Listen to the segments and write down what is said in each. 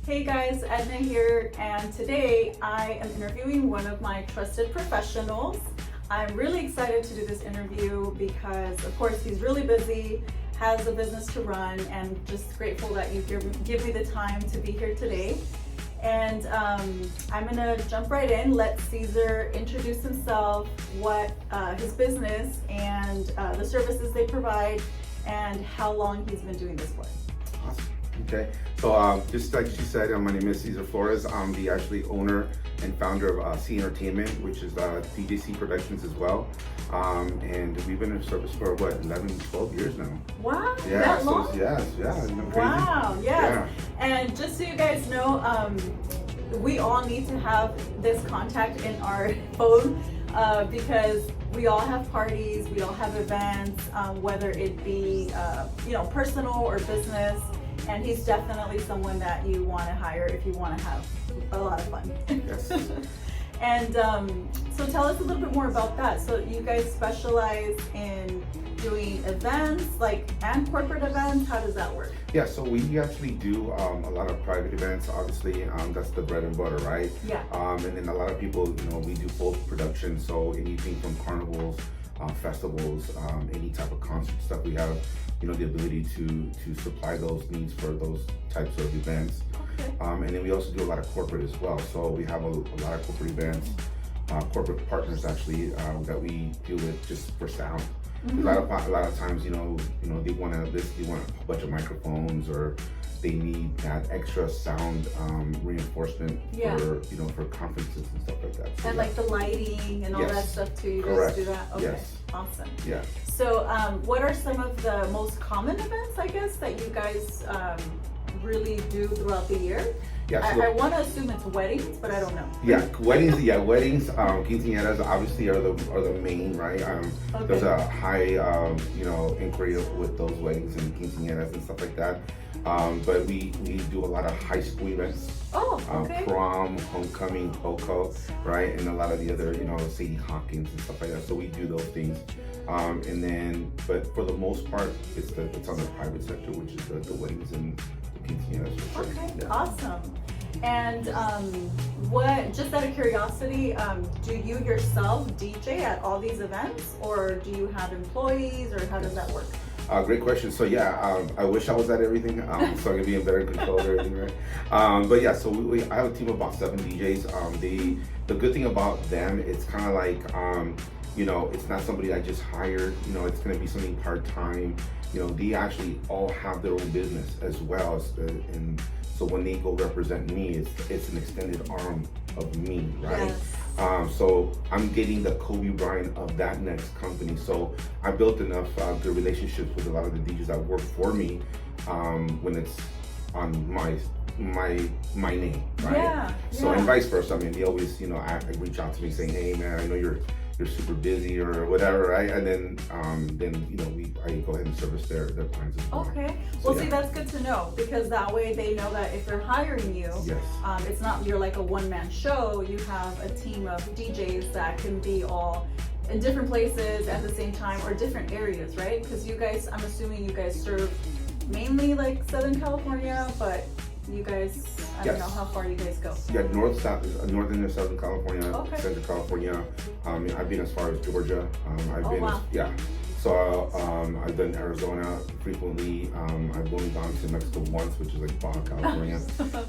Hey guys, Edna here, and today I am interviewing one of my trusted professionals. I'm really excited to do this interview because, of course, he's really busy, has a business to run, and just grateful that you give me the time to be here today. And I'm gonna jump right in. Let Ceaser introduce himself, what his business and the services they provide, and how long he's been doing this for. Awesome. Okay, so just like she said, my name is Ceaser Flores. I'm the actually owner and founder of Cee Entertainment, which is DJ Cee Productions as well. And we've been in service for what, 11, 12 years now. Wow, yeah, that long? Isn't that crazy? Wow, yes. Yeah. And just so you guys know, we all need to have this contact in our phone because we all have parties, we all have events, whether it be personal or business. And he's definitely someone that you want to hire if you want to have a lot of fun. Yes. And so tell us a little bit more about that. So you guys specialize in doing events, and corporate events. How does that work? Yeah, so we actually do a lot of private events. Obviously, that's the bread and butter, right? Yeah. And then a lot of people, we do full production. So anything from carnivals, festivals, any type of concert stuff, we have the ability to supply those needs for those types of events. Okay. And then we also do a lot of corporate as well. So we have a lot of corporate events, corporate partners actually that we deal with just for sound. Mm-hmm. A lot of times, they want a bunch of microphones, or they need that extra sound reinforcement for conferences and stuff like that. So, and the lighting and all that stuff too. You Correct. guys do that? Okay. Yes. Awesome. Yeah. So what are some of the most common events, I guess, that you guys really do throughout the year? Yeah, so I want to assume it's weddings, but I don't know. Yeah, weddings. Yeah, weddings. Quinceañeras obviously are the main, right? Okay. There's a high inquiry with those weddings and quinceañeras and stuff like that. But we do a lot of high school events. Oh, okay. Prom, homecoming, Coco, right, and a lot of the other Sadie Hawkins and stuff like that. So we do those things. And then, but for the most part, it's on the private sector, which is the weddings and the quinceañeras for sure. Okay, Yeah. awesome. And just out of curiosity, do you yourself DJ at all these events, or do you have employees, or how does that work? Great question. So yeah, I wish I was at everything, so I could be in better control of everything, right? But yeah, so I have a team of about 7 DJs. The good thing about them, it's kind of like, it's not somebody I just hired. It's going to be something part-time. They actually all have their own business as well, and so when they go represent me, it's an extended arm of me, right? Yes. So I'm getting the Kobe Bryant of that next company. So I built enough good relationships with a lot of the DJs that work for me when it's on my name, right? Yeah. So and vice versa. I mean, they always I reach out to me saying, hey man, I know you're super busy or whatever, right? And then I go ahead and service their clients as well. Okay. Well, see, that's good to know, because that way they know that if they're hiring you, Yes. It's not you're like a one-man show. You have a team of DJs that can be all in different places at the same time, or different areas, right? Because you guys, I'm assuming you guys serve mainly Southern California, but you guys, I don't know how far you guys go. Yeah, northern and southern California, Okay. Central California. I've been as far as Georgia. Wow. So I've done Arizona frequently. I've only gone to Mexico once, which is Baja California.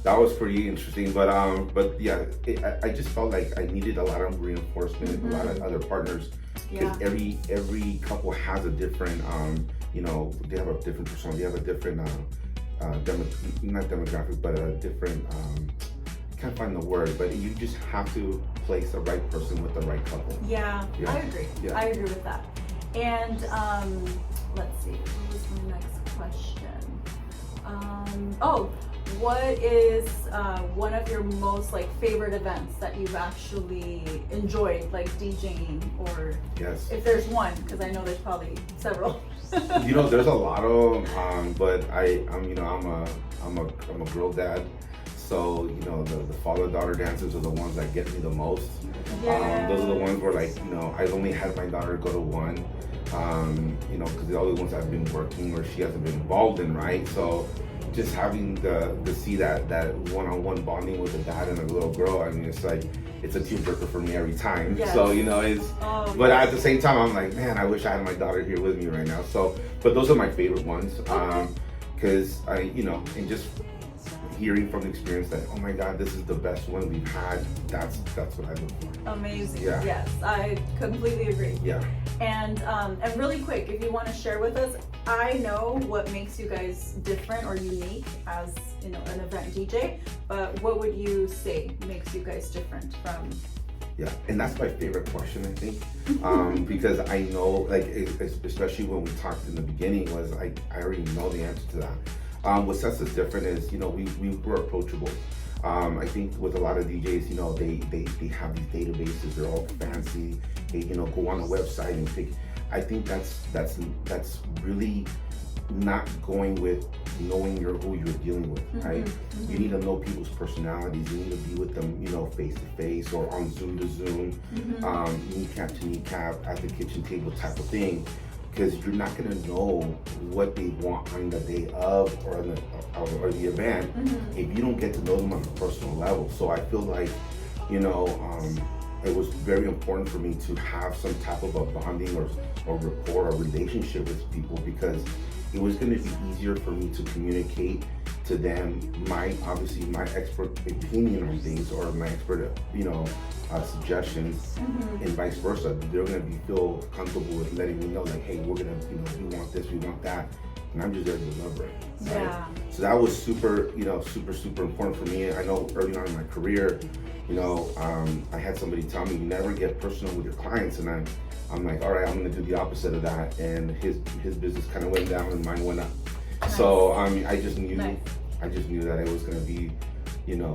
That was pretty interesting. But yeah, I just felt like I needed a lot of reinforcement, Mm-hmm. a lot of other partners. Because every couple has a different, they have a different persona. They have a different. Not demographic, but a different, can't find the word, but you just have to place the right person with the right couple. Yeah. I agree. Yeah. I agree with that. And let's see, what was my next question? What is one of your most favorite events that you've actually enjoyed, DJing, or Yes. if there's one, because I know there's probably several. There's a lot of them, but I'm a girl dad, so the father-daughter dances are the ones that get me the most. Yeah. Those are the ones where I've only had my daughter go to one, because the other ones I've been working or she hasn't been involved in, right? So just having the see that one-on-one bonding with a dad and a little girl, I mean, it's like, it's a tearjerker for me every time. Yes. So, you know, it's, but at the same time, I'm like, man, I wish I had my daughter here with me right now. So, but those are my favorite ones. Because you know, and just hearing from the experience that, oh my God, this is the best one we've had, that's what I look for. Amazing. Yeah. Yes, I completely agree. Yeah. And really quick, if you want to share with us, I know what makes you guys different or unique as, you know, an event DJ, but what would you say makes you guys different from? Yeah, and that's my favorite question, I think, because I know, like, especially when we talked in the beginning, was I already know the answer to that. What sets us different is, you know, we're approachable. I think with a lot of DJs, you know, they have these databases, they're all fancy. They, you know, go on a website and pick. I think that's really not going with knowing who you're dealing with, right? You need to know people's personalities. You need to be with them, you know, face to face or on Zoom to Zoom, kneecap to kneecap at the kitchen table type of thing, because you're not going to know what they want on the day of or the event if you don't get to know them on a personal level. So I feel like, you know, it was very important for me to have some type of a bonding or rapport or relationship with people, because it was going to be easier for me to communicate to them my expert opinion on things, or my expert, you know, suggestions, and vice versa. They're going to feel comfortable with letting me know, like, hey, we're going to, you know, we want this, we want that, and I'm just there to deliver it. Right? Yeah. So that was super important for me. I know early on in my career, you know, I had somebody tell me, you never get personal with your clients, and I'm like, all right, I'm going to do the opposite of that. And his business kind of went down and mine went up. Nice. So I just knew that it was going to be, you know,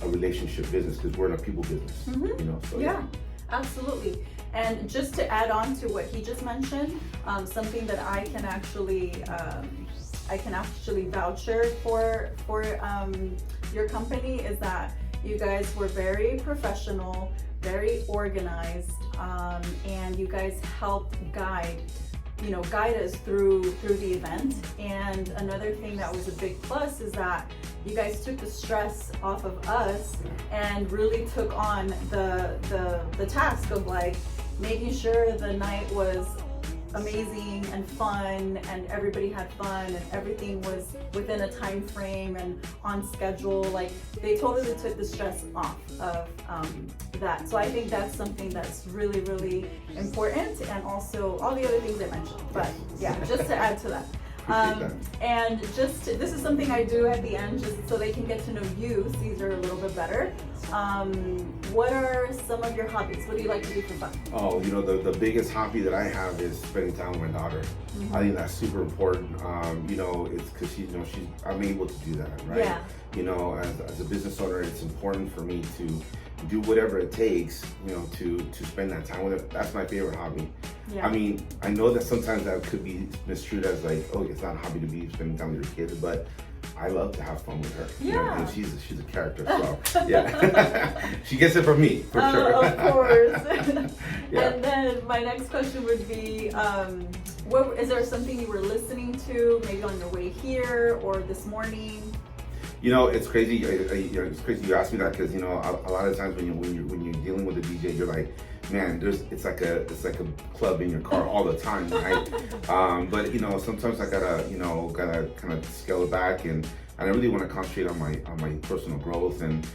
a relationship business, because we're in a people business. You know, so yeah, absolutely. And just to add on to what he just mentioned, something that I can actually voucher for your company is that you guys were very professional, very organized, and you guys helped guide us through the event. And another thing that was a big plus is that you guys took the stress off of us and really took on the task of, like, making sure the night was amazing and fun, and everybody had fun, and everything was within a time frame and on schedule. Like, they totally took the stress off of that. So I think that's something that's really, really important, and also all the other things I mentioned. But yeah, just to add to that. And this is something I do at the end, just so they can get to know you, Ceaser, a little bit better. What are some of your hobbies? What do you like to do for fun? Oh, you know, the biggest hobby that I have is spending time with my daughter. I think that's super important. You know, it's because I'm able to do that, right? Yeah. You know, as a business owner, it's important for me to do whatever it takes, you know, to spend that time with her. That's my favorite hobby. Yeah. I mean, I know that sometimes that could be misconstrued as like, oh, it's not a hobby to be spending time with your kids, but I love to have fun with her. Yeah. You know, and she's a character, so yeah. She gets it from me, for sure. Of course. Yeah. And then my next question would be, is there something you were listening to, maybe on your way here or this morning? You know, it's crazy. It's crazy you asked me that, because, you know, a lot of times when you're dealing with a DJ, you're like, man, it's like a club in your car all the time, right? But, you know, sometimes I gotta kind of scale it back, and I really want to concentrate on my personal growth, and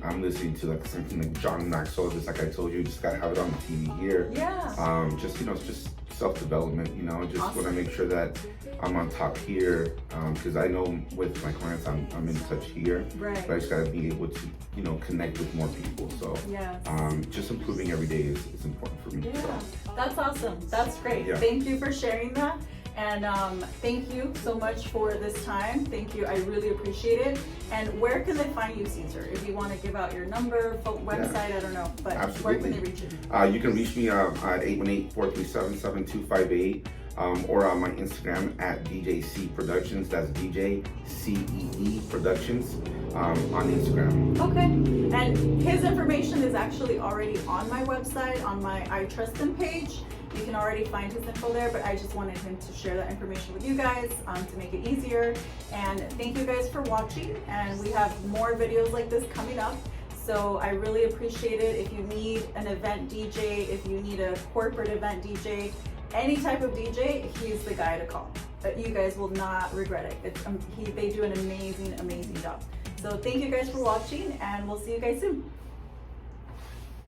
I'm listening to like something like John Maxwell, just like I told you, just gotta have it on the TV here. Yeah. Just, you know, it's just self-development, you know, just want to make sure that I'm on top here, because I know with my clients I'm in touch here, right. But I just gotta be able to, you know, connect with more people. So just improving every day is important for me. Yeah, so. That's awesome. That's great. Yeah. Thank you for sharing that. And thank you so much for this time. Thank you. I really appreciate it. And where can they find you, Ceaser? If you want to give out your number, website, I don't know, but absolutely. Where can they reach you? You can reach me at 818-437-7258, or on my Instagram at DJ Cee Productions. That's DJ Cee Productions on Instagram. Okay. And his information is actually already on my website, on my I Trust Him page. You can already find his info there, but I just wanted him to share that information with you guys to make it easier. And thank you guys for watching, and we have more videos like this coming up. So I really appreciate it. If you need an event DJ, if you need a corporate event DJ, any type of DJ, he's the guy to call. But you guys will not regret it. They do an amazing, amazing job. So thank you guys for watching, and we'll see you guys soon.